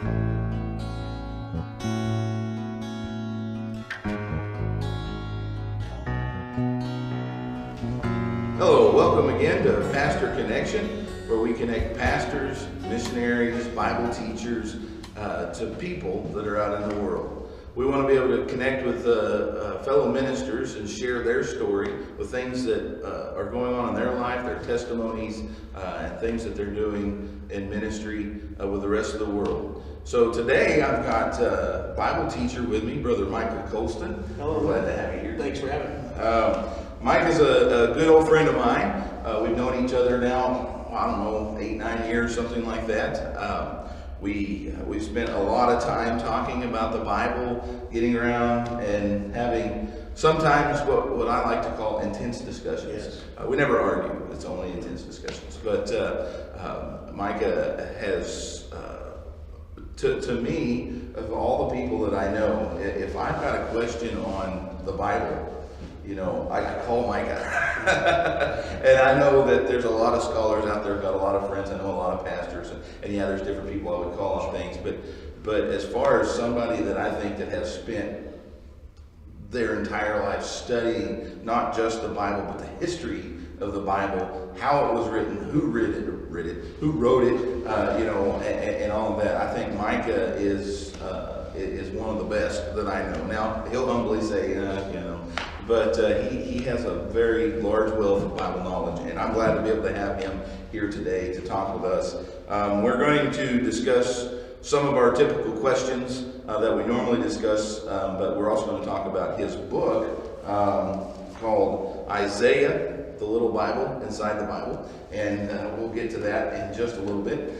Hello, welcome again to Pastor Connection, where we connect pastors, missionaries, Bible teachers to people that are out in the world. We want to be able to connect with fellow ministers and share their story with things that are going on in their life, their testimonies, and things that they're doing in ministry with the rest of the world. So today I've got a Bible teacher with me, Brother Mica Colston. Hello. Glad to have you here. Thanks for having me. Mike is a good old friend of mine. We've known each other now, I don't know, 8-9 years, something like that. We've spent a lot of time talking about the Bible, getting around and having sometimes what I like to call intense discussions. Yes. We never argue, it's only intense discussions. But Micah has, to me, of all the people that I know, if I've got a question on the Bible, you know, I call Micah. And I know that there's a lot of scholars out there, I've got a lot of friends, I know a lot of pastors, and yeah, there's different people I would call on things, but as far as somebody that I think that has spent their entire life studying not just the Bible, but the history of the Bible, how it was written, who wrote it, you know, and all of that, I think Micah is one of the best that I know. Now, he'll humbly say, you know, but he has a very large wealth of Bible knowledge, and I'm glad to be able to have him here today to talk with us. We're going to discuss some of our typical questions that we normally discuss, but we're also going to talk about his book called Isaiah, the Little Bible Inside the Bible, and we'll get to that in just a little bit.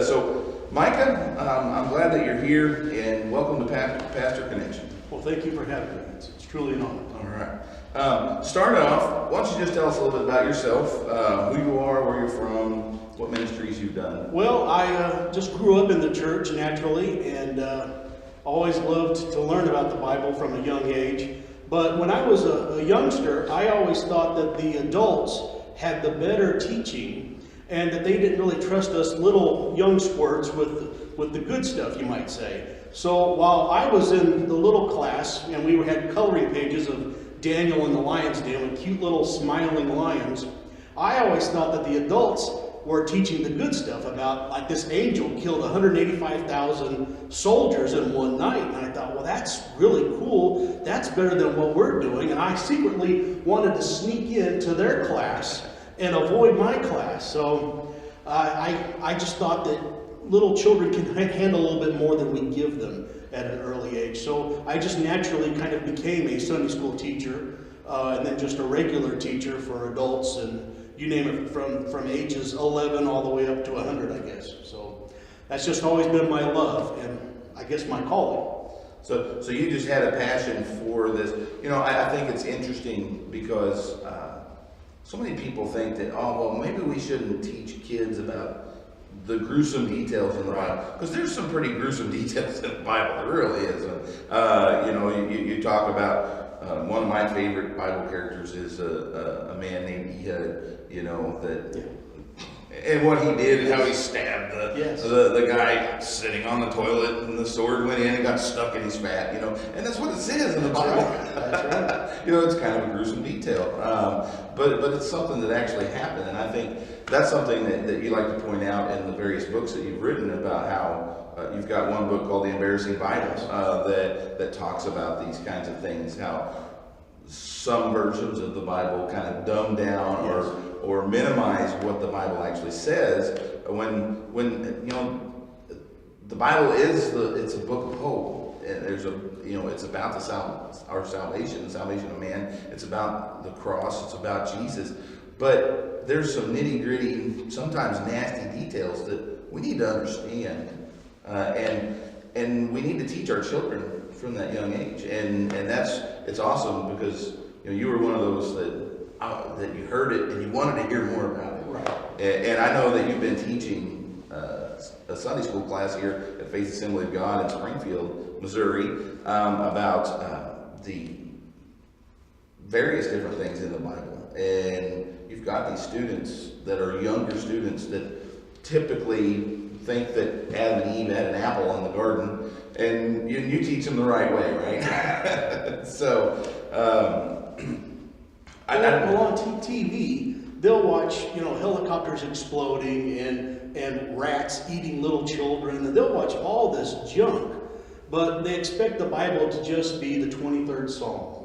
So, Micah, I'm glad that you're here, and welcome to Pastor Connection. Well, thank you for having me. It's truly an honor. All right. Start off, why don't you just tell us a little bit about yourself, who you are, where you're from, what ministries you've done. Well, I just grew up in the church naturally, and always loved to learn about the Bible from a young age. But when I was a youngster, I always thought that the adults had the better teaching, and that they didn't really trust us little young squirts with the good stuff, you might say. So while I was in the little class, and we had coloring pages of Daniel and the lion's den with cute little smiling lions, I always thought that the adults were teaching the good stuff about, like, this angel killed 185,000 soldiers in one night. And I thought, well, that's really cool. That's better than what we're doing. And I secretly wanted to sneak into their class and avoid my class. So I just thought that little children can handle a little bit more than we give them at an early age. So I just naturally kind of became a Sunday school teacher, and then just a regular teacher for adults, and you name it, from ages 11 all the way up to 100, I guess. So that's just always been my love, and I guess my calling. So you just had a passion for this. You know, I think it's interesting because so many people think that, oh, well, maybe we shouldn't teach kids about the gruesome details in the Bible, because there's some pretty gruesome details in the Bible. There really is. You know, you talk about one of my favorite Bible characters is a man named Ehud. You know that, and what he did and how he stabbed the guy sitting on the toilet, and the sword went in and got stuck in his fat. You know, and that's what it says in the Bible. That's right. You know, it's kind of a gruesome detail, but it's something that actually happened, and I think that's something that you like to point out in the various books that you've written about how you've got one book called The Embarrassing Bible that talks about these kinds of things, how some versions of the Bible kind of dumb down or minimize what the Bible actually says, when you know the Bible it's a book of hope. And there's it's about our salvation, the salvation of man. It's about the cross. It's about Jesus. But there's some nitty-gritty, sometimes nasty details that we need to understand, and we need to teach our children from that young age. And it's awesome because you were one of those that you heard it and you wanted to hear more about it. Right. And I know that you've been teaching a Sunday school class here at Faith Assembly of God in Springfield, Missouri, about the various different things in the Bible. And you've got these students that are younger students that typically think that Adam and Eve had an apple in the garden, and you teach them the right way, right? So, well, on TV, they'll watch, helicopters exploding and rats eating little children, and they'll watch all this junk, but they expect the Bible to just be the 23rd Psalm,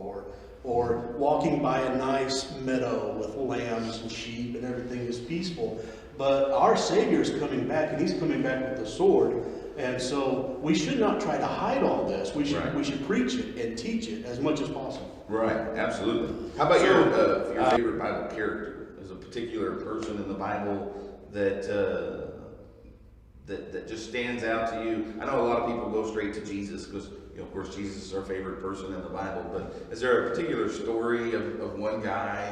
or walking by a nice meadow with lambs and sheep and everything is peaceful. But our Savior's coming back, and He's coming back with the sword. And so we should not try to hide all this. We should preach it and teach it as much as possible. Right, absolutely. How about your favorite Bible character? Is a particular person in the Bible that just stands out to you? I know a lot of people go straight to Jesus because, of course, Jesus is our favorite person in the Bible. But is there a particular story of one guy,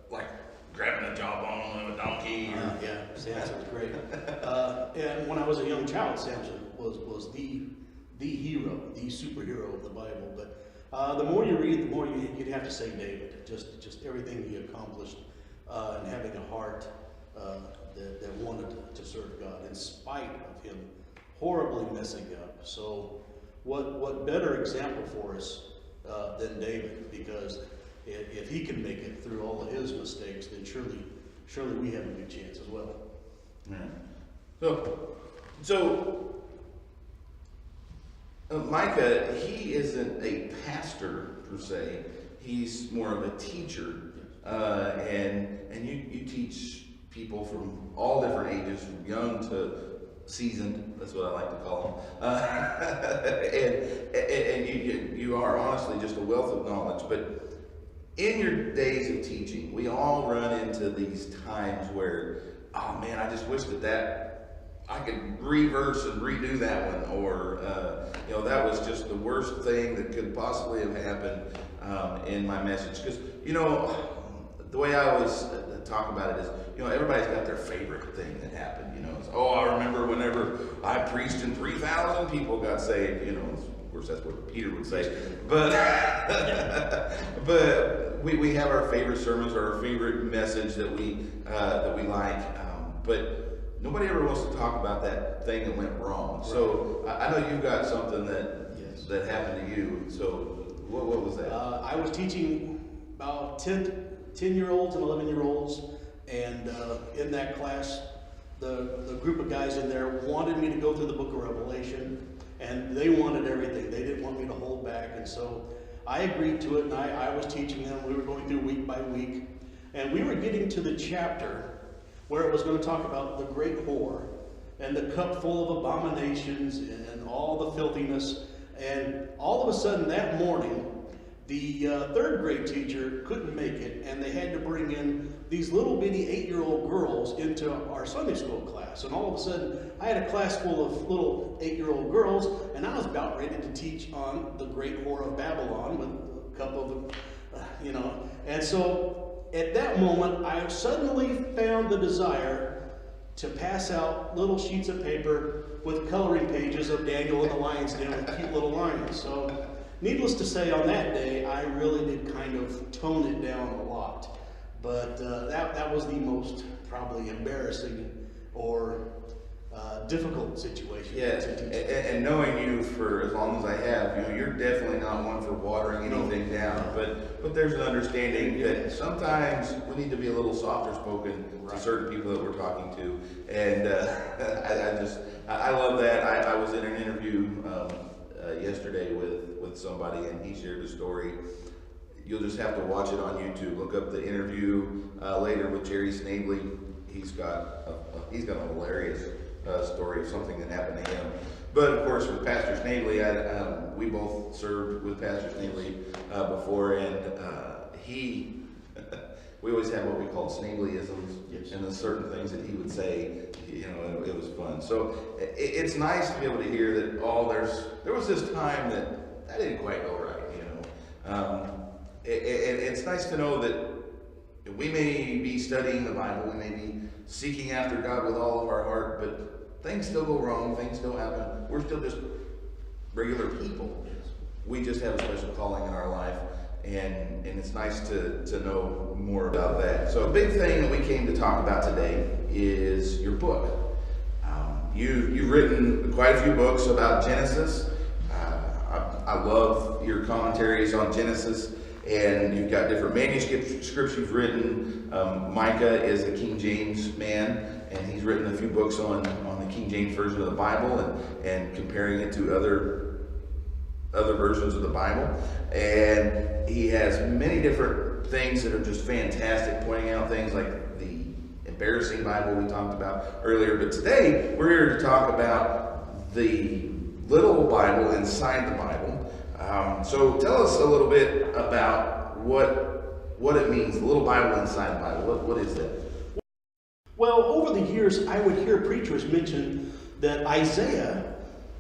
like grabbing a jawbone of a donkey? Yeah, Samson's great. And when I was a young child, Samson was the hero, the superhero of the Bible. But the more you read, the more you'd have to say David. Just everything he accomplished, and having a heart that wanted to serve God in spite of him horribly messing up. So what better example for us than David? Because if he can make it through all of his mistakes, then surely we have a good chance as well. Yeah. So Mica, he isn't a pastor per se. He's more of a teacher, and you teach people from all different ages, from young to seasoned. That's what I like to call them. And you are honestly just a wealth of knowledge. But in your days of teaching, we all run into these times where, oh man, I just wish that I could reverse and redo that one, or that was just the worst thing that could possibly have happened in my message. Because the way I always talk about it is, everybody's got their favorite thing that happened. It's, I remember whenever I preached and 3,000 people got saved. Of course, that's what Peter would say. But but we have our favorite sermons or our favorite message that we like. But nobody ever wants to talk about that thing that went wrong. Right. So I know you've got something that happened to you. So what was that? I was teaching about 10-year-olds and 11-year-olds, and in that class, the group of guys in there wanted me to go through the book of Revelation, and they wanted everything. They didn't want me to hold back, and so I agreed to it, and I was teaching them. We were going through week by week, and we were getting to the chapter where it was going to talk about the great whore and the cup full of abominations and all the filthiness. And all of a sudden that morning, the third grade teacher couldn't make it, and they had to bring in these little bitty 8-year-old girls into our Sunday school class. And all of a sudden, I had a class full of little 8-year-old girls, and I was about ready to teach on the great whore of Babylon with a cup of, And so at that moment, I suddenly found the desire to pass out little sheets of paper with coloring pages of Daniel and the lion's den with cute little lions. So needless to say, on that day, I really did kind of tone it down a lot. But that was the most probably embarrassing or difficult situation. Yes, and knowing you for as long as I have, you're definitely not one for watering anything down. But there's an understanding that sometimes we need to be a little softer spoken to certain people that we're talking to. And I love that. I was in an interview yesterday with somebody, and he shared a story. You'll just have to watch it on YouTube. Look up the interview later with Jerry Snavely. He's got a hilarious story of something that happened to him. But of course, with Pastor Snavely, we both served with Pastor Snavely before, and we always had what we called Snavelyisms, yes. And there's certain things that he would say, it was fun. So it's nice to be able to hear that there was this time that didn't quite go right, It's nice to know that we may be studying the Bible, we may be seeking after God with all of our heart, but things still go wrong, things still happen. We're still just regular people. We just have a special calling in our life, and it's nice to know more about that. So a big thing that we came to talk about today is your book. You've written quite a few books about Genesis. I love your commentaries on Genesis, and you've got different manuscripts you've written. Mica is a King James man, and he's written a few books on the King James version of the Bible and comparing it to other versions of the Bible. And he has many different things that are just fantastic, pointing out things like the embarrassing Bible we talked about earlier. But today, we're here to talk about the little Bible inside the Bible. So tell us a little bit about what it means, the little Bible inside the Bible. What is that? Well, over the years, I would hear preachers mention that Isaiah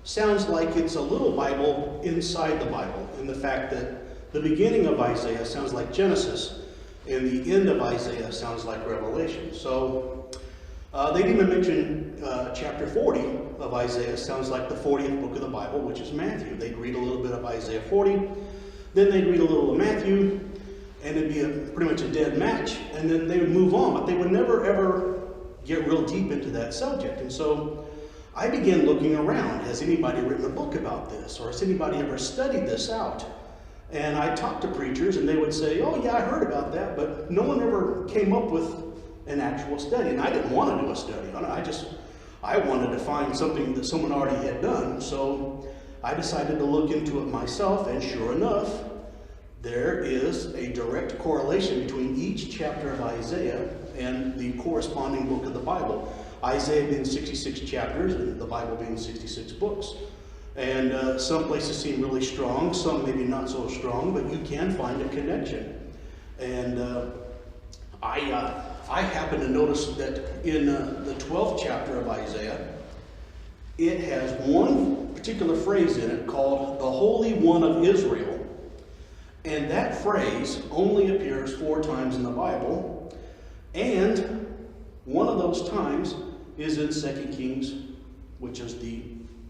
sounds like it's a little Bible inside the Bible, in the fact that the beginning of Isaiah sounds like Genesis, and the end of Isaiah sounds like Revelation. So they'd even mention chapter 40 of Isaiah sounds like the 40th book of the Bible, which is Matthew. They'd read a little bit of Isaiah 40, then they'd read a little of Matthew, and it'd be pretty much a dead match, and then they would move on, but they would never ever get real deep into that subject. And so I began looking around. Has anybody written a book about this? Or has anybody ever studied this out? And I talked to preachers, and they would say, oh yeah, I heard about that, but no one ever came up with an actual study. And I didn't want to do a study on it. I wanted to find something that someone already had done. So I decided to look into it myself, and sure enough, there is a direct correlation between each chapter of Isaiah and the corresponding book of the Bible. Isaiah being 66 chapters and the Bible being 66 books. And some places seem really strong, some maybe not so strong, but you can find a connection. And I happen to notice that in the 12th chapter of Isaiah, it has one particular phrase in it called the Holy One of Israel. And that phrase only appears 4 times in the Bible, and one of those times is in 2 Kings, which is the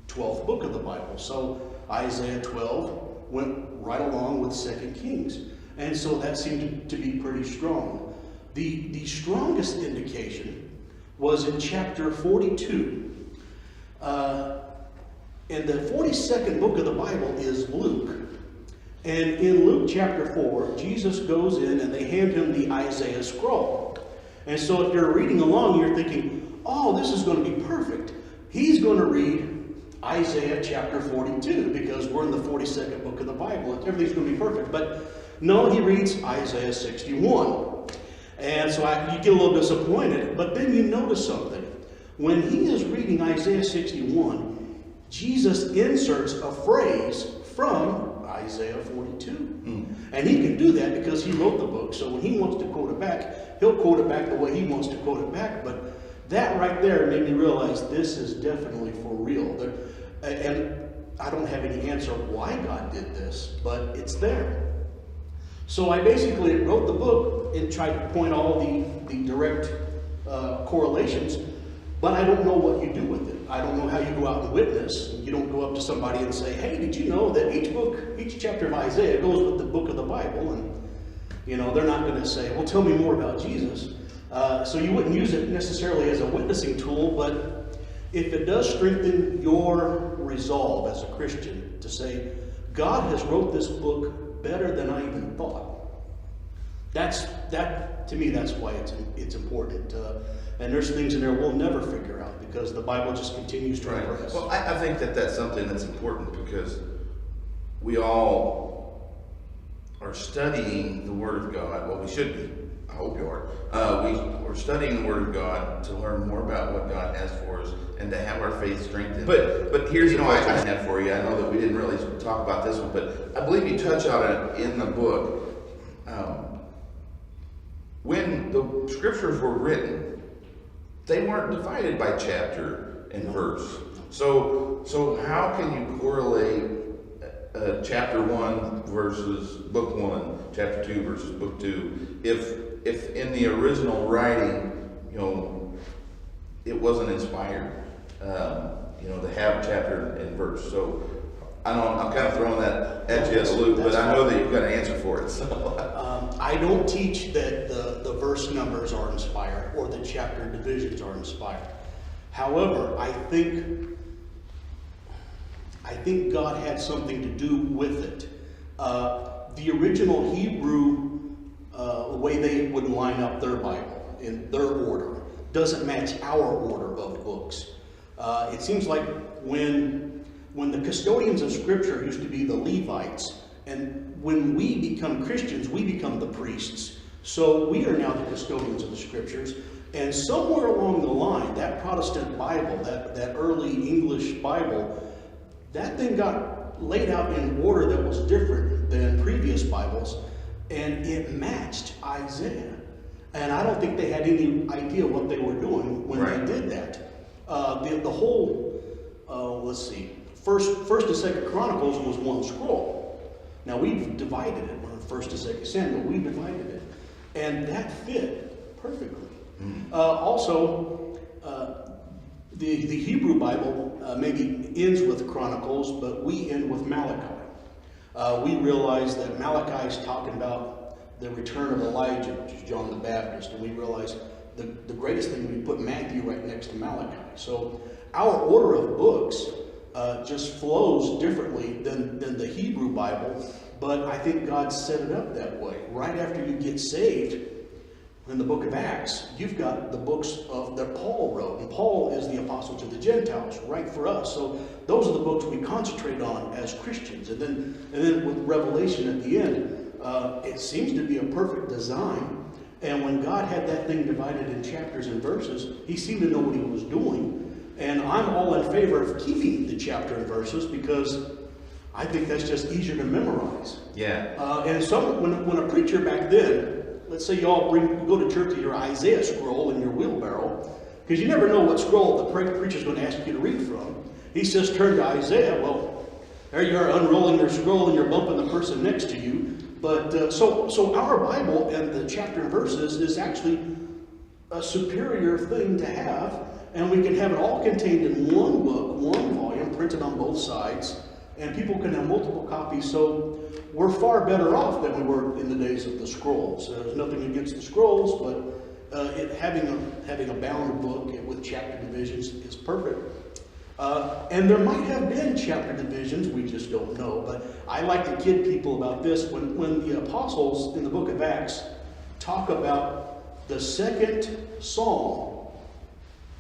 12th book of the Bible. So Isaiah 12 went right along with 2 Kings. And so that seemed to be pretty strong. The strongest indication was in chapter 42. And the 42nd book of the Bible is Luke. And in Luke chapter 4, Jesus goes in and they hand him the Isaiah scroll. And so if you're reading along, you're thinking, oh, this is going to be perfect. He's going to read Isaiah chapter 42 because we're in the 42nd book of the Bible. Everything's going to be perfect. But no, he reads Isaiah 61. And so you get a little disappointed. But then you notice something. When he is reading Isaiah 61, Jesus inserts a phrase from Isaiah 42. And he can do that because he wrote the book. So when he wants to quote it back, he'll quote it back the way he wants to quote it back. But that right there made me realize this is definitely for real. And I don't have any answer why God did this, but it's there. So I basically wrote the book and tried to point all the direct correlations, but I don't know what you do with it. I don't know how you go out and witness. You don't go up to somebody and say, hey, did you know that each chapter of Isaiah goes with the book of the Bible? And, you know, they're not going to say, well, tell me more about Jesus. So you wouldn't use it necessarily as a witnessing tool, but if it does strengthen your resolve as a Christian to say, God has wrote this book better than I even thought. To me, that's why it's important. And there's things in there we'll never figure out because the Bible just continues to impress. Well, I think that that's something that's important because we all are studying the Word of God. Well, we should be. I hope you are. We're studying the Word of God to learn more about what God has for us and to have our faith strengthened. But here's a question I have for you. I know that we didn't really talk about this one, but I believe you touch on it in the book. When the scriptures were written, they weren't divided by chapter and verse. So how can you correlate chapter 1 versus book 1, chapter 2 versus book 2, if in the original writing, you know, it wasn't inspired, you know, to have chapter and verse. So I'm kind of throwing that at you as a loop, but I know that you've got an answer for it. So. I don't teach that the verse numbers are inspired or the chapter divisions are inspired. However, I think God had something to do with it. The original Hebrew, the way they would line up their Bible in their order, doesn't match our order of books. It seems like when the custodians of Scripture used to be the Levites, and when we become Christians, we become the priests. So we are now the custodians of the Scriptures. And somewhere along the line, that Protestant Bible, that early English Bible, that thing got laid out in order that was different than previous Bibles, and it matched Isaiah. And I don't think they had any idea what they were doing when they did that. The whole, let's see, First and Second Chronicles was one scroll. Now we've divided it. We're in First and Second Samuel. We divided it, and that fit perfectly. Also, the Hebrew Bible maybe ends with Chronicles, but we end with Malachi. We realize that Malachi is talking about the return of Elijah, which is John the Baptist, and we realize the greatest thing, we put Matthew right next to Malachi. So our order of books just flows differently than the Hebrew Bible, but I think God set it up that way. Right after you get saved, in the book of Acts, you've got the books that Paul wrote, and Paul is the apostle to the Gentiles, right for us. So those are the books we concentrate on as Christians. And then with Revelation at the end, it seems to be a perfect design. And when God had that thing divided in chapters and verses, he seemed to know what he was doing. And I'm all in favor of keeping the chapter and verses because I think that's just easier to memorize. Yeah. And so when a preacher back then, let's say you go to church with your Isaiah scroll in your wheelbarrow, because you never know what scroll the preacher's going to ask you to read from. He says, turn to Isaiah. Well, there you are unrolling your scroll and you're bumping the person next to you. But so our Bible and the chapter and verses is actually a superior thing to have. And we can have it all contained in one book, one volume, printed on both sides. And people can have multiple copies. So we're far better off than we were in the days of the scrolls. There's nothing against the scrolls, but having a bound book with chapter divisions is perfect. And there might have been chapter divisions, we just don't know. But I like to kid people about this. When the apostles in the book of Acts talk about the second psalm,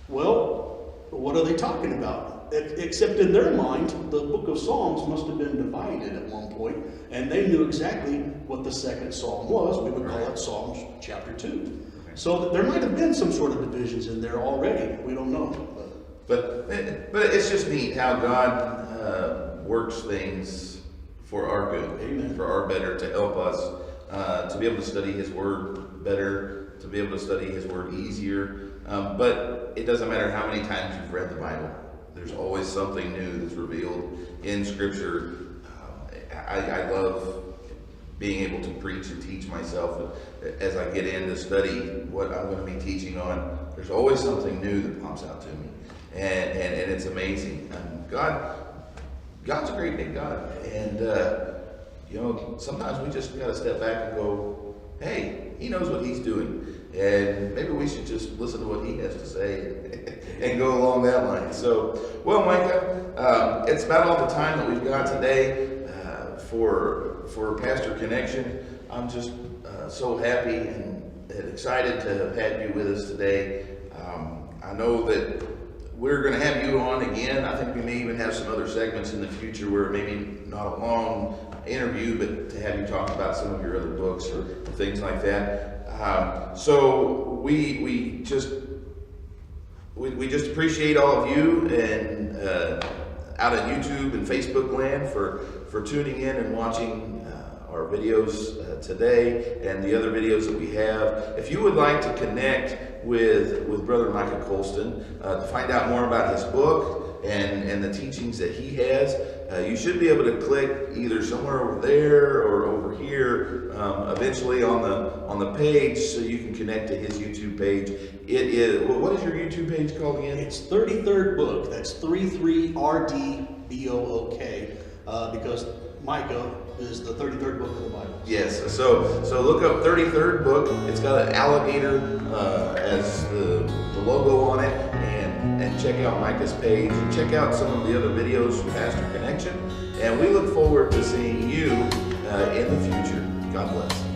well, what are they talking about? Except in their mind, the book of Psalms must have been divided at one point, and they knew exactly what the second psalm was. We would call it Psalms chapter 2. Okay. So there might have been some sort of divisions in there already. We don't know. But it's just neat how God works things for our good, Amen. For our better, to help us to be able to study His Word better, to be able to study His Word easier. But it doesn't matter how many times you've read the Bible. There's always something new that's revealed in Scripture. I love being able to preach and teach myself as I get in to study what I'm going to be teaching on. There's always something new that pops out to me, and it's amazing. God's a great big God, and sometimes we just got to step back and go, hey, He knows what He's doing. And maybe we should just listen to what he has to say and go along that line. So, well, Mica, it's about all the time that we've got today for Pastor Connection. I'm just so happy and excited to have had you with us today. I know that we're going to have you on again. I think we may even have some other segments in the future where maybe not a long interview, but to have you talk about some of your other books or things like that. So we just appreciate all of you and out at YouTube and Facebook land for tuning in and watching our videos today and the other videos that we have. If you would like to connect with Brother Mica Colston to find out more about his book and the teachings that he has, you should be able to click either somewhere over there or over here eventually on the page so you can connect to his YouTube page. It is, what is your YouTube page called again? It's 33rd Book. That's 33 RD BOOK. because Micah is the 33rd book of the Bible. Yes, so look up 33rd book. It's got an alligator as the logo on it, and check out Micah's page, and check out some of the other videos from Pastor Connection. And we look forward to seeing you in the future. God bless.